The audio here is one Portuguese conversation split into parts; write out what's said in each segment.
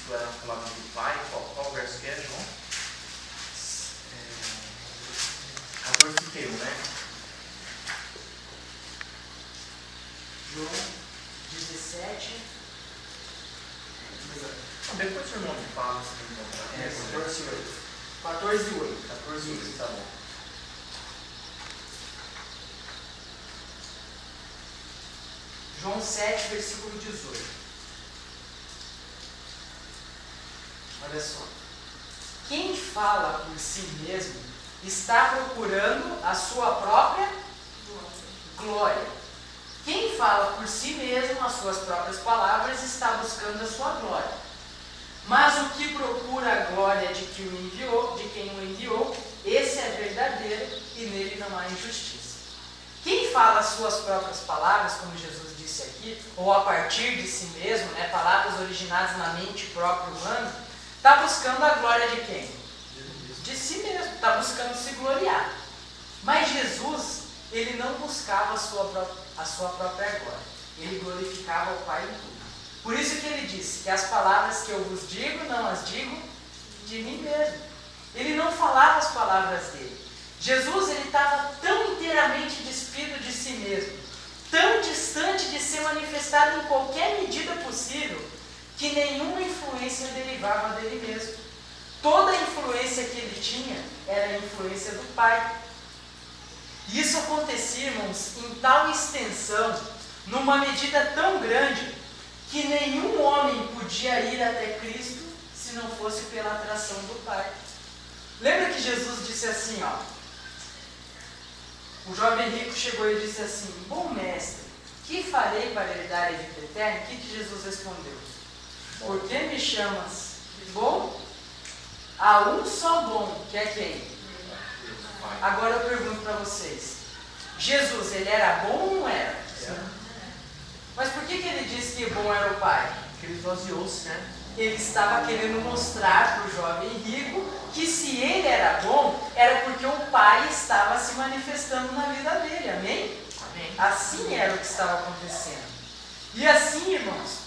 Cristo era a palavra do Pai. Qual verso que é, João? 14:1, né? João 17. Depois o irmão me fala se não encontrar. 14:8. 14:8, tá bom. João 7, versículo 18. Olha só. Quem fala por si mesmo está procurando a sua própria glória. Quem fala por si mesmo as suas próprias palavras está buscando a sua glória. Mas o que procura a glória de quem o enviou, esse é verdadeiro e nele não há injustiça. Quem fala as suas próprias palavras, como Jesus disse aqui, ou a partir de si mesmo, né, palavras originadas na mente própria humana, está buscando a glória de quem? De si mesmo, está buscando se gloriar. Mas Jesus, ele não buscava a sua própria glória, ele glorificava o Pai em tudo. Por isso que ele disse que as palavras que eu vos digo, não as digo de mim mesmo. Ele não falava as palavras dele. Jesus, ele estava tão inteiramente despido de si mesmo, tão distante de ser manifestado em qualquer medida possível, que nenhuma influência derivava dele mesmo. Toda a influência que ele tinha era a influência do Pai. E isso acontecia, irmãos, em tal extensão, numa medida tão grande, que nenhum homem podia ir até Cristo se não fosse pela atração do Pai. Lembra que Jesus disse assim, ó, o jovem rico chegou e disse assim, bom mestre, que farei para herdar a vida eterna? O que Jesus respondeu? Por que me chamas bom? Há um só bom, que é quem? Agora eu pergunto para vocês, Jesus, ele era bom ou não era? Mas por que ele disse que bom era o Pai? Porque ele esvaziou-se, né? Ele estava querendo mostrar para o jovem rico que se ele era bom, era porque o Pai estava se manifestando na vida dele, amém? Amém. Assim era o que estava acontecendo. E assim, irmãos,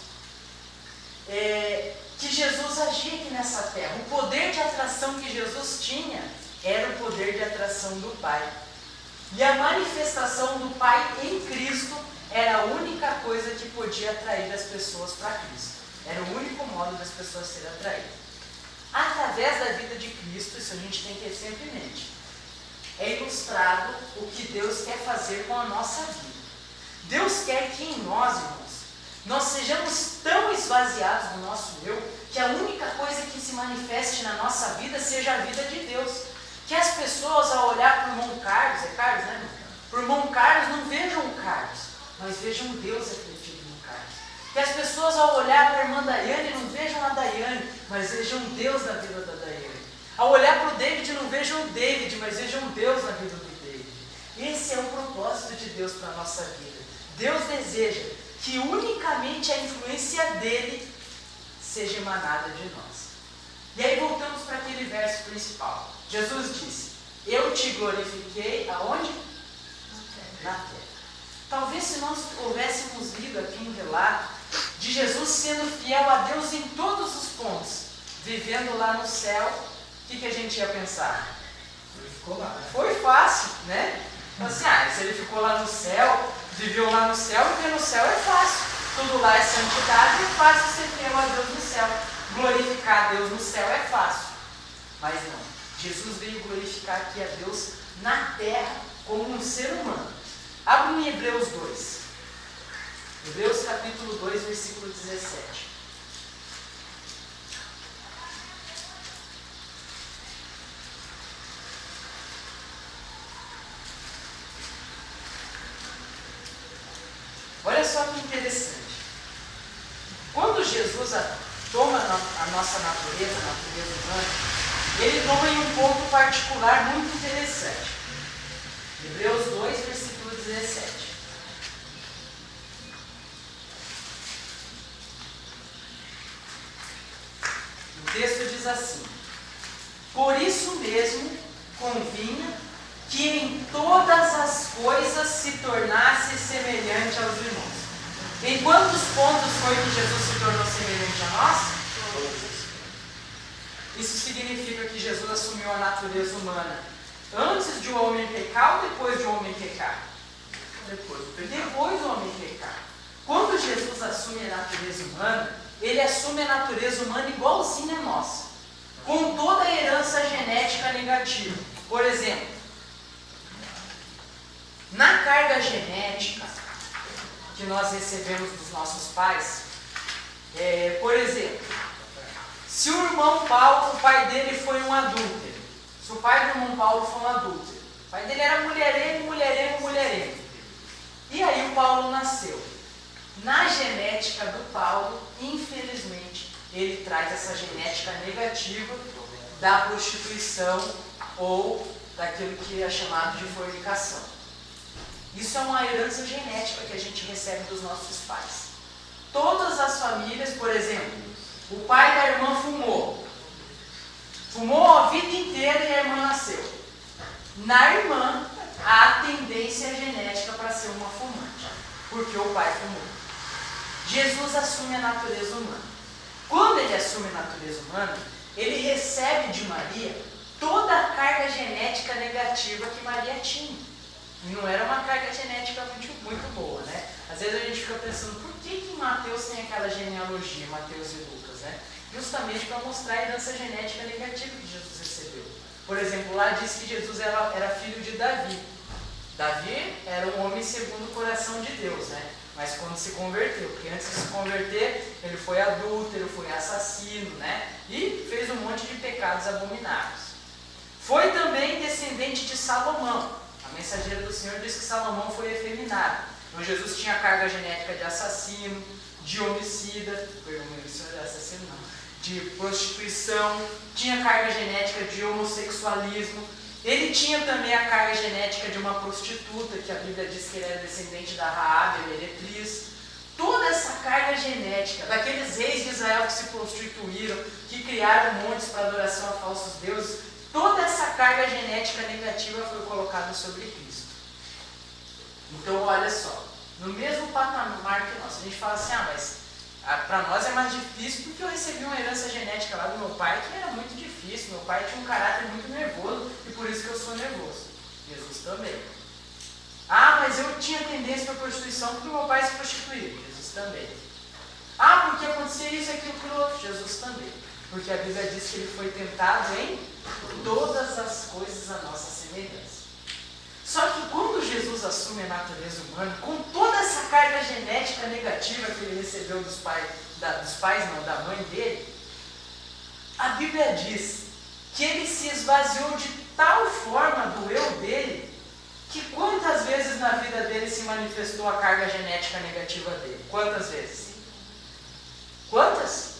que Jesus agia aqui nessa terra. O poder de atração que Jesus tinha era o poder de atração do Pai. E a manifestação do Pai em Cristo era a única coisa que podia atrair as pessoas para Cristo. Era o único modo das pessoas serem atraídas. Através da vida de Cristo, isso a gente tem que ter sempre em mente, é ilustrado o que Deus quer fazer com a nossa vida. Deus quer que em nós, irmãos, nós sejamos tão esvaziados do nosso eu, que a única coisa que se manifeste na nossa vida seja a vida de Deus. Que as pessoas, ao olhar para o irmão Carlos, é Carlos, né, irmão? Para o irmão Carlos, não vejam o Carlos, mas vejam Deus refletido no Carlos. Que as pessoas, ao olhar para a irmã Daiane, não vejam a Daiane, mas vejam Deus na vida da Daiane. Ao olhar para o David, não vejam o David, mas vejam Deus na vida do David. Esse é o propósito de Deus para a nossa vida. Deus deseja que unicamente a influência dele seja emanada de nós. E aí voltamos para aquele verso principal. Jesus disse, eu te glorifiquei aonde? Na terra. Talvez se nós houvéssemos lido aqui um relato de Jesus sendo fiel a Deus em todos os pontos, vivendo lá no céu, o que a gente ia pensar? Ele ficou lá, né? Foi fácil, né? Então, assim, se ele ficou lá no céu, viveu lá no céu, viver no céu é fácil. Tudo lá é santidade, é fácil ser fiel a Deus no céu. Glorificar a Deus no céu é fácil. Mas não. Jesus veio glorificar aqui a Deus na terra como um ser humano. Abra em Hebreus 2. Hebreus capítulo 2, versículo 17. Olha só que interessante. Quando Jesus toma a nossa natureza, a natureza humana, ele toma em um ponto particular muito interessante. Hebreus 2, versículo 17. O texto diz assim, por isso mesmo convinha que em todas as coisas se tornasse semelhante aos irmãos. Em quantos pontos foi que Jesus se tornou semelhante a nós? Isso significa que Jesus assumiu a natureza humana antes de o homem pecar ou depois de o homem pecar? Depois do homem pecar. Quando Jesus assume a natureza humana, ele assume a natureza humana igualzinha a nossa, com toda a herança genética negativa. Por exemplo, na carga genética que nós recebemos dos nossos pais, por exemplo, se o irmão Paulo, o pai dele foi um adúltero, se o pai do irmão Paulo foi um adúltero, o pai dele era mulherengo, e aí o Paulo nasceu. Na genética do Paulo, infelizmente, ele traz essa genética negativa da prostituição ou daquilo que é chamado de fornicação. Isso é uma herança genética que a gente recebe dos nossos pais. Todas as famílias, por exemplo, o pai da irmã fumou a vida inteira e a irmã nasceu. Na irmã, há tendência genética para ser uma fumante, porque o pai fumou. Jesus assume a natureza humana. Quando ele assume a natureza humana, ele recebe de Maria toda a carga genética negativa que Maria tinha. E não era uma carga genética muito boa, né? Às vezes a gente fica pensando, por que Mateus tem aquela genealogia, Mateus e Lucas, né? Justamente para mostrar a herança genética negativa que Jesus recebeu. Por exemplo, lá diz que Jesus era filho de Davi. Davi era um homem segundo o coração de Deus, né? Mas quando se converteu, porque antes de se converter, ele foi adúltero, foi assassino, né? E fez um monte de pecados abomináveis. Foi também descendente de Salomão. A mensageira do Senhor diz que Salomão foi efeminado. Então Jesus tinha carga genética de assassino, de homicida, de prostituição, tinha carga genética de homossexualismo. Ele tinha também a carga genética de uma prostituta, que a Bíblia diz que ele era descendente da Raabe, a meretriz. Toda essa carga genética, daqueles reis de Israel que se prostituíram, que criaram montes para adoração a falsos deuses, toda essa carga genética negativa foi colocada sobre Cristo. Então, olha só, no mesmo patamar que nós, a gente fala assim, mas para nós é mais difícil porque eu recebi uma herança genética lá do meu pai que era muito difícil. Meu pai tinha um caráter muito nervoso e por isso que eu sou nervoso. Jesus também. Mas eu tinha tendência para prostituição porque meu pai se prostituía. Jesus também. Porque acontecia isso, aquilo, aquilo outro. Jesus também. Porque a Bíblia diz que ele foi tentado em todas as coisas à nossa semelhança. Só que quando Jesus assume a natureza humana, com toda essa carga genética negativa que ele recebeu da mãe dele, a Bíblia diz que ele se esvaziou de tal forma do eu dele, que quantas vezes na vida dele se manifestou a carga genética negativa dele? Quantas vezes? Quantas?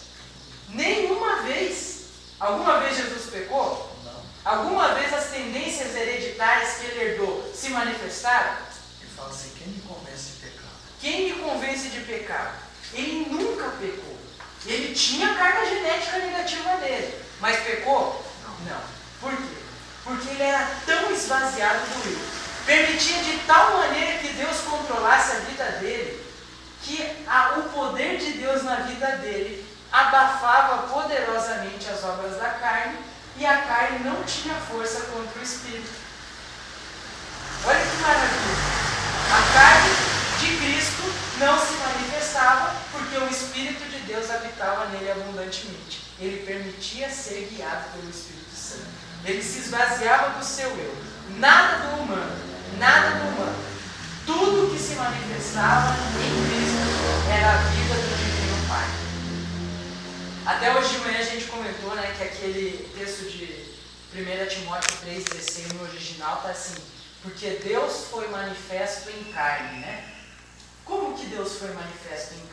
Nenhuma vez. Alguma vez Jesus pecou? Alguma vez as tendências hereditárias que ele herdou se manifestaram? Ele fala assim, quem me convence de pecar? Quem me convence de pecar? Ele nunca pecou. Ele tinha carga genética negativa dele. Mas pecou? Não. Por quê? Porque ele era tão esvaziado do eu. Permitia de tal maneira que Deus controlasse a vida dele, que o poder de Deus na vida dele abafava poderosamente as obras da carne, e a carne não tinha força contra o Espírito. Olha que maravilha! A carne de Cristo não se manifestava porque o Espírito de Deus habitava nele abundantemente. Ele permitia ser guiado pelo Espírito Santo. Ele se esvaziava do seu eu. Nada do humano. Tudo que se manifestava em Cristo era a vida do Divino Pai. Até hoje de manhã a gente comentou, que aquele texto de 1 Timóteo 3,16 no original está assim, porque Deus foi manifesto em carne, né? Como que Deus foi manifesto em carne?